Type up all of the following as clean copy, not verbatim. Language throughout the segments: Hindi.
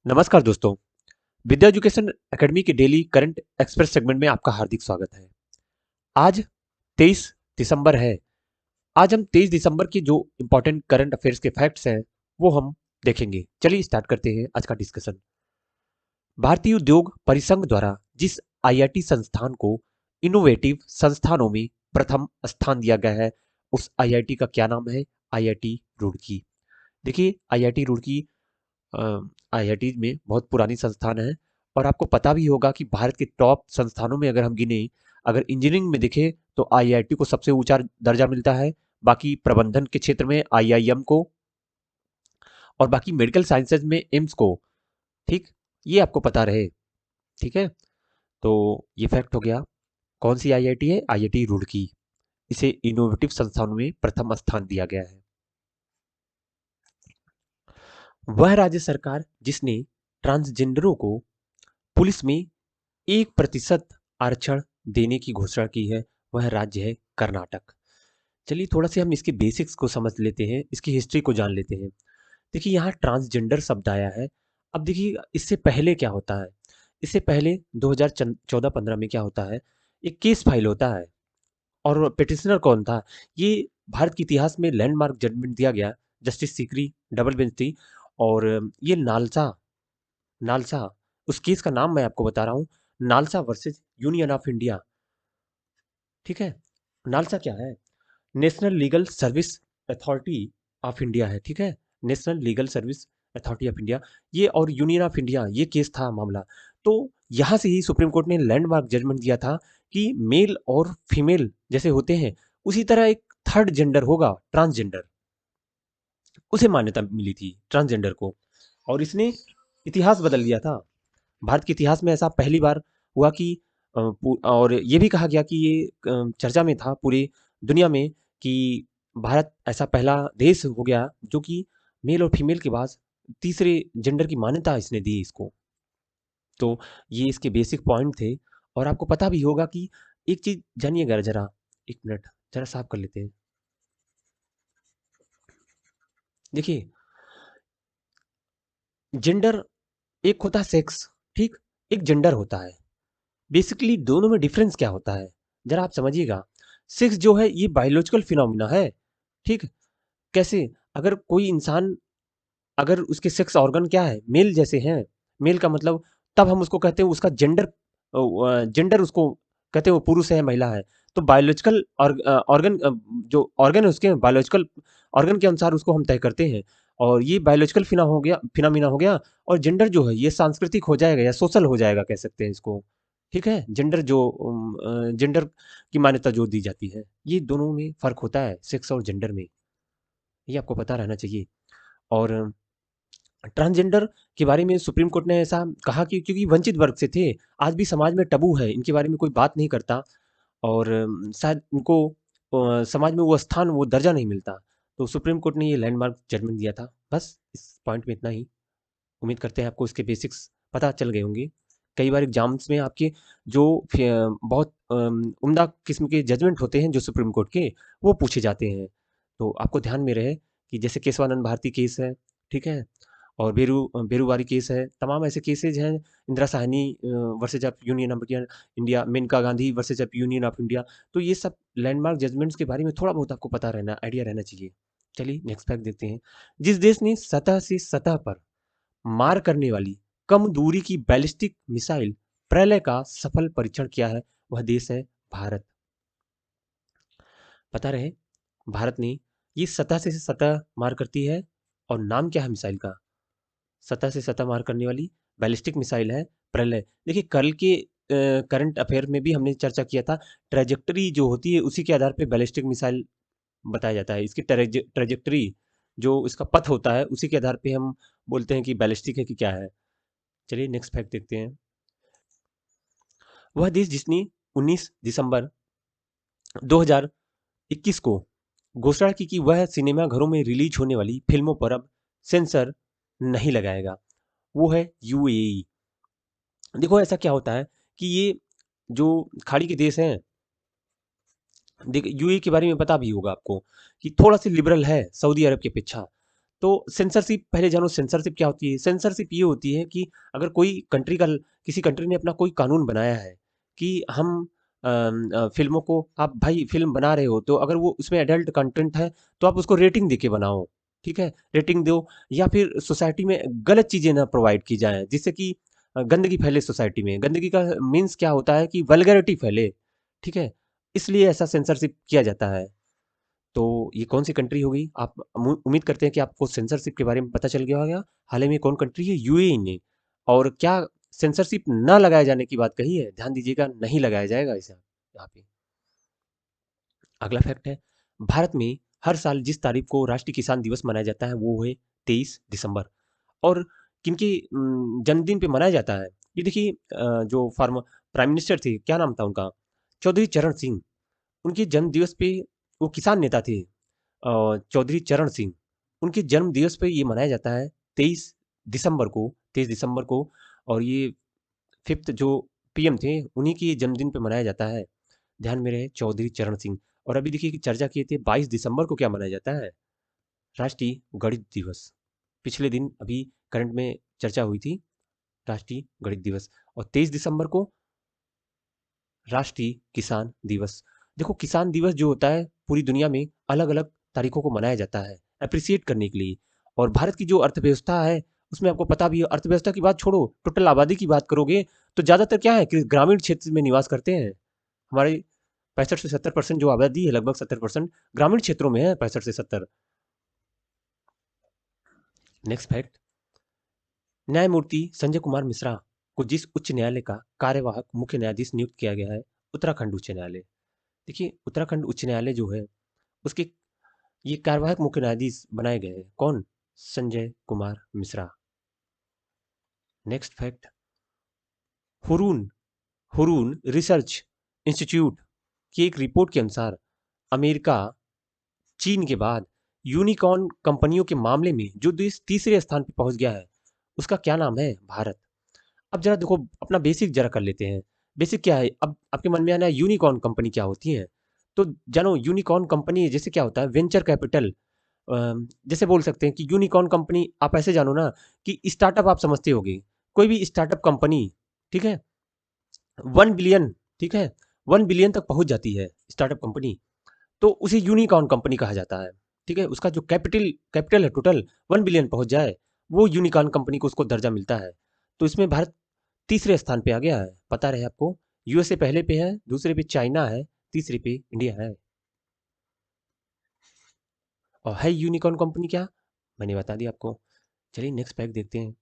नमस्कार दोस्तों। विद्या एजुकेशन एकेडमी के डेली करंट एक्सप्रेस सेगमेंट में आपका हार्दिक स्वागत है। आज 23 दिसंबर है। आज हम 23 दिसंबर की जो इंपॉर्टेंट करंट अफेयर्स के फैक्ट्स हैं वो हम देखेंगे। चलिए स्टार्ट करते हैं आज का डिस्कशन। भारतीय उद्योग परिसंघ द्वारा जिस आईआईटी संस्थान को इनोवेटिव संस्थानों में प्रथम स्थान दिया गया है, उस आईआईटी का क्या नाम है? आईआईटी रुड़की। देखिए, आईआईटी रुड़की आईआईटी में बहुत पुरानी संस्थान है और आपको पता भी होगा कि भारत के टॉप संस्थानों में अगर हम गिने, अगर इंजीनियरिंग में देखें तो आईआईटी को सबसे ऊंचा दर्जा मिलता है, बाकी प्रबंधन के क्षेत्र में आईआईएम को, और बाकी मेडिकल साइंसेज में एम्स को। ठीक, ये आपको पता रहे। ठीक है, तो ये फैक्ट हो गया। कौन सी आईआईटी है? आईआईटी रुड़की। इसे इनोवेटिव संस्थानों में प्रथम स्थान दिया गया है। वह राज्य सरकार जिसने ट्रांसजेंडरों को पुलिस में 1% आरक्षण देने की घोषणा की है, वह राज्य है कर्नाटक। चलिए थोड़ा सा हम इसके बेसिक्स को समझ लेते हैं, इसकी हिस्ट्री को जान लेते हैं। देखिए, यहाँ ट्रांसजेंडर शब्द आया है। अब देखिए, इससे पहले क्या होता है? इससे पहले 2014-15 में क्या होता है? एक केस फाइल होता है और पिटिशनर कौन था? ये भारत के इतिहास में लैंडमार्क जजमेंट दिया गया। जस्टिस सीकरी डबल बेंच थी और ये नालसा नालसा उस केस का नाम मैं आपको बता रहा हूँ। NALSA versus union of India. ठीक है, नालसा क्या है? National legal service authority of India है। ठीक है, national legal service authority of India, ये और यूनियन ऑफ इंडिया, ये केस था मामला। तो यहाँ से ही सुप्रीम कोर्ट ने लैंडमार्क जजमेंट दिया था कि मेल और फीमेल जैसे होते हैं, उसी तरह एक थर्ड जेंडर होगा, ट्रांसजेंडर, उसे मान्यता मिली थी ट्रांसजेंडर को। और इसने इतिहास बदल दिया था। भारत के इतिहास में ऐसा पहली बार हुआ कि और ये भी कहा गया कि ये चर्चा में था पूरी दुनिया में कि भारत ऐसा पहला देश हो गया जो कि मेल और फीमेल के बाद तीसरे जेंडर की मान्यता इसने दी इसको। तो ये इसके बेसिक पॉइंट थे। और आपको पता भी होगा कि एक चीज जानिएगा जरा, एक मिनट जरा साफ कर लेते हैं। देखिए, जेंडर एक होता है सेक्स, ठीक, एक जेंडर होता है। बेसिकली दोनों में डिफरेंस क्या होता है, जरा आप समझिएगा। सेक्स जो है ये बायोलॉजिकल फिनोमिना है। ठीक, कैसे? अगर कोई इंसान, अगर उसके सेक्स ऑर्गन क्या है, मेल जैसे हैं, मेल का मतलब, तब हम उसको कहते हैं उसका जेंडर, जेंडर उसको कहते हैं वो पुरुष है महिला है। तो बायोलॉजिकल ऑर्गन, जो ऑर्गन है उसके बायोलॉजिकल ऑर्गन के अनुसार उसको हम तय करते हैं। और ये बायोलॉजिकल फिनोमिना हो गया। और जेंडर जो है ये सांस्कृतिक हो जाएगा या सोशल हो जाएगा, कह सकते हैं इसको। ठीक है, जेंडर जो जेंडर की मान्यता जो दी जाती है, ये दोनों में फर्क होता है, सेक्स और जेंडर में। ये आपको पता रहना चाहिए। और ट्रांसजेंडर के बारे में सुप्रीम कोर्ट ने ऐसा कहा कि क्योंकि वंचित वर्ग से थे, आज भी समाज में टबू है, इनके बारे में कोई बात नहीं करता। और शायद इनको समाज में वो स्थान, वो दर्जा नहीं मिलता। तो सुप्रीम कोर्ट ने ये लैंडमार्क जजमेंट दिया था। बस इस पॉइंट में इतना ही। उम्मीद करते हैं आपको इसके बेसिक्स पता चल गए होंगे। कई बार एग्जाम्स में आपके जो बहुत उम्दा किस्म के जजमेंट होते हैं जो सुप्रीम कोर्ट के, वो पूछे जाते हैं। तो आपको ध्यान में रहे कि जैसे केशवानंद भारती केस है, ठीक है, और बेरूवारी केस है, तमाम ऐसे केसेज हैं। Indira Sawhney versus of union of India, Menaka Gandhi versus of union of India. तो ये सब लैंडमार्क जजमेंट्स के बारे में थोड़ा बहुत आपको पता रहना, आइडिया रहना चाहिए। चलिए नेक्स्ट फैक्ट देखते हैं। जिस देश ने सतह से सतह पर मार करने वाली कम दूरी की बैलिस्टिक मिसाइल प्रलय का सफल परीक्षण किया है, वह देश है भारत। पता रहे, भारत ने ये सतह से सतह मार करती है। और नाम क्या है मिसाइल का? सतह से सतह मार करने वाली बैलिस्टिक मिसाइल है प्रलय। देखिए, कल के करंट अफेयर में भी हमने चर्चा किया था। ट्रेजेक्टरी जो होती है उसी के आधार पे बैलिस्टिक मिसाइल बताया जाता है। इसकी ट्रेजेक्टरी, जो इसका पथ होता है, उसी के आधार पे हम बोलते हैं कि बैलिस्टिक है कि क्या है। चलिए नेक्स्ट फैक्ट देखते हैं। वह देश जिसने 19 दिसंबर 2021 को घोषणा की कि वह सिनेमाघरों में रिलीज होने वाली फिल्मों पर अब सेंसर नहीं लगाएगा, वो है यूएई। देखो, ऐसा क्या होता है कि ये जो खाड़ी के देश हैं, देखिए यूएई के बारे में पता भी होगा आपको कि थोड़ा सा लिबरल है सऊदी अरब की अपेक्षा। तो सेंसरशिप पहले जानो, सेंसरशिप क्या होती है। सेंसरशिप ये होती है कि अगर कोई कंट्री का, किसी कंट्री ने अपना कोई कानून बनाया है कि हम फिल्मों को, आप भाई फिल्म बना रहे हो तो अगर वो उसमें एडल्ट कंटेंट है तो आप उसको रेटिंग दे के बनाओ, ठीक है, रेटिंग दो। या फिर सोसाइटी में गलत चीज़ें ना प्रोवाइड की जाएं जिससे कि गंदगी फैले सोसाइटी में। गंदगी का मीन्स क्या होता है कि वल्गैरिटी फैले, ठीक है, इसलिए ऐसा सेंसरशिप किया जाता है। तो ये कौन सी कंट्री होगी? आप उम्मीद करते हैं कि आपको सेंसरशिप के बारे में पता चल गया होगा। हाल ही में कौन कंट्री है? यूएई ने। और क्या सेंसरशिप ना लगाए जाने की बात कही है? ध्यान दीजिएगा, नहीं लगाया जाएगा इसे यहाँ पे। अगला फैक्ट है, भारत में हर साल जिस तारीख को राष्ट्रीय किसान दिवस मनाया जाता है वो है 23 दिसंबर। और किनके जन्मदिन पे मनाया जाता है? ये देखिए, जो फार्मर प्राइम मिनिस्टर थे, क्या नाम था उनका? चौधरी चरण सिंह। उनके जन्म दिवस पे, वो किसान नेता थे, चौधरी चरण सिंह। उनके जन्म दिवस पे ये मनाया जाता है 23 दिसंबर को, 23 दिसंबर को। और ये फिफ्थ जो पीएम थे उन्हीं के जन्मदिन पे मनाया जाता है। ध्यान में रहे, चौधरी चरण सिंह। और अभी देखिए कि चर्चा किए थे 22 दिसंबर को क्या मनाया जाता है? राष्ट्रीय गणित दिवस। पिछले दिन अभी करंट में चर्चा हुई थी, राष्ट्रीय गणित दिवस। और 23 दिसंबर को राष्ट्रीय किसान दिवस। देखो, किसान दिवस जो होता है पूरी दुनिया में अलग अलग तारीखों को मनाया जाता है अप्रिसिएट करने के लिए। और भारत की जो अर्थव्यवस्था है उसमें आपको पता भी है, अर्थव्यवस्था की बात छोड़ो, टोटल आबादी की बात करोगे तो ज़्यादातर क्या है कि ग्रामीण क्षेत्र में निवास करते हैं। हमारे 65 से 70% जो आबादी है, लगभग 70% ग्रामीण क्षेत्रों में है, 65 से 70। नेक्स्ट फैक्ट, न्यायमूर्ति संजय कुमार मिश्रा को जिस उच्च न्यायालय का कार्यवाहक मुख्य न्यायाधीश नियुक्त किया गया है, उत्तराखंड उच्च न्यायालय। देखिए, उत्तराखंड उच्च न्यायालय जो है उसके ये कार्यवाहक मुख्य न्यायाधीश बनाए गए हैं। कौन? Sanjay Kumar Mishra. Next fact, Hurun Hurun research institute की एक रिपोर्ट के अनुसार अमेरिका, चीन के बाद यूनिकॉर्न कंपनियों के मामले में जो देश तीसरे स्थान पर पहुंच गया है उसका क्या नाम है? भारत। अब जरा देखो, अपना बेसिक जरा कर लेते हैं। बेसिक क्या है? अब आपके मन में आना है यूनिकॉर्न कंपनी क्या होती है। तो जानो, यूनिकॉर्न कंपनी जैसे क्या होता है, वेंचर कैपिटल। जैसे बोल सकते हैं कि यूनिकॉर्न कंपनी आप ऐसे जानो ना कि स्टार्टअप आप समझते होगे, कोई भी स्टार्टअप कंपनी, ठीक है, 1 बिलियन, ठीक है, 1 बिलियन तक पहुंच जाती है स्टार्टअप कंपनी, तो उसे यूनिकॉर्न कंपनी कहा जाता है। ठीक है, उसका जो कैपिटल कैपिटल है टोटल 1 बिलियन पहुंच जाए, वो यूनिकॉर्न कंपनी को उसको दर्जा मिलता है। तो इसमें भारत तीसरे स्थान पे आ गया है, पता रहे आपको। यूएसए पहले पे है, दूसरे पे चाइना है, तीसरे पे इंडिया है। और है यूनिकॉर्न कंपनी क्या? मैंने बता दिया आपको। चलिए नेक्स्ट फैक्ट देखते हैं।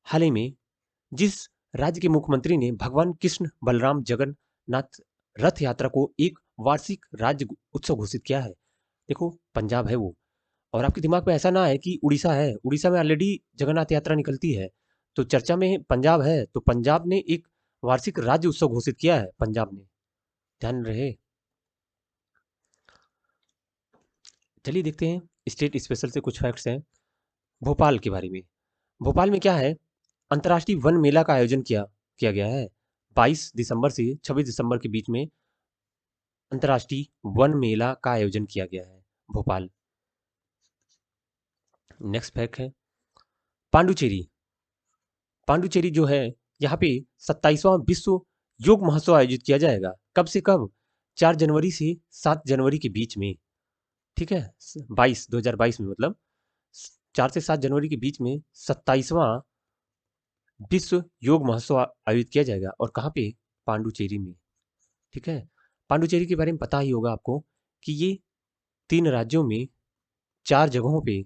हाल ही में जिस राज्य के मुख्यमंत्री ने भगवान कृष्ण बलराम जगन्नाथ रथ यात्रा को एक वार्षिक राज्य उत्सव घोषित किया है, देखो पंजाब है वो। और आपके दिमाग में ऐसा ना है कि उड़ीसा है, उड़ीसा में ऑलरेडी जगन्नाथ यात्रा निकलती है। तो चर्चा में पंजाब है, तो पंजाब ने एक वार्षिक राज्य उत्सव घोषित किया है, पंजाब ने। ध्यान रहे। चलिए देखते हैं स्टेट स्पेशल से कुछ फैक्ट्स हैं भोपाल के बारे में। भोपाल में क्या है, अंतर्राष्ट्रीय वन मेला का आयोजन किया किया गया है 22 दिसंबर से 26 दिसंबर के बीच में। अंतर्राष्ट्रीय वन मेला का आयोजन किया गया है भोपाल। नेक्स्ट फैक्ट है पांडुचेरी। पांडुचेरी जो है, यहाँ पे 27वां विश्व योग महोत्सव आयोजित किया जाएगा। कब से कब? 4 जनवरी से 7 जनवरी के बीच में, ठीक है, 2022 में, मतलब 4 से 7 जनवरी के बीच में 27वां विश्व योग महोत्सव आयोजित किया जाएगा। और कहाँ पे? पांडुचेरी में, ठीक है। पांडुचेरी के बारे में पता ही होगा आपको कि ये 3 राज्यों में 4 जगहों पे,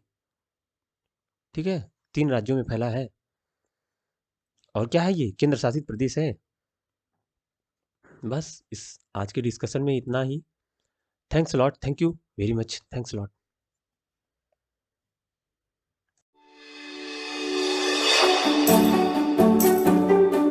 ठीक है, 3 राज्यों में फैला है। और क्या है? ये केंद्र शासित प्रदेश है। बस इस आज के डिस्कशन में इतना ही। Thanks lot, thank you very much, thanks lot.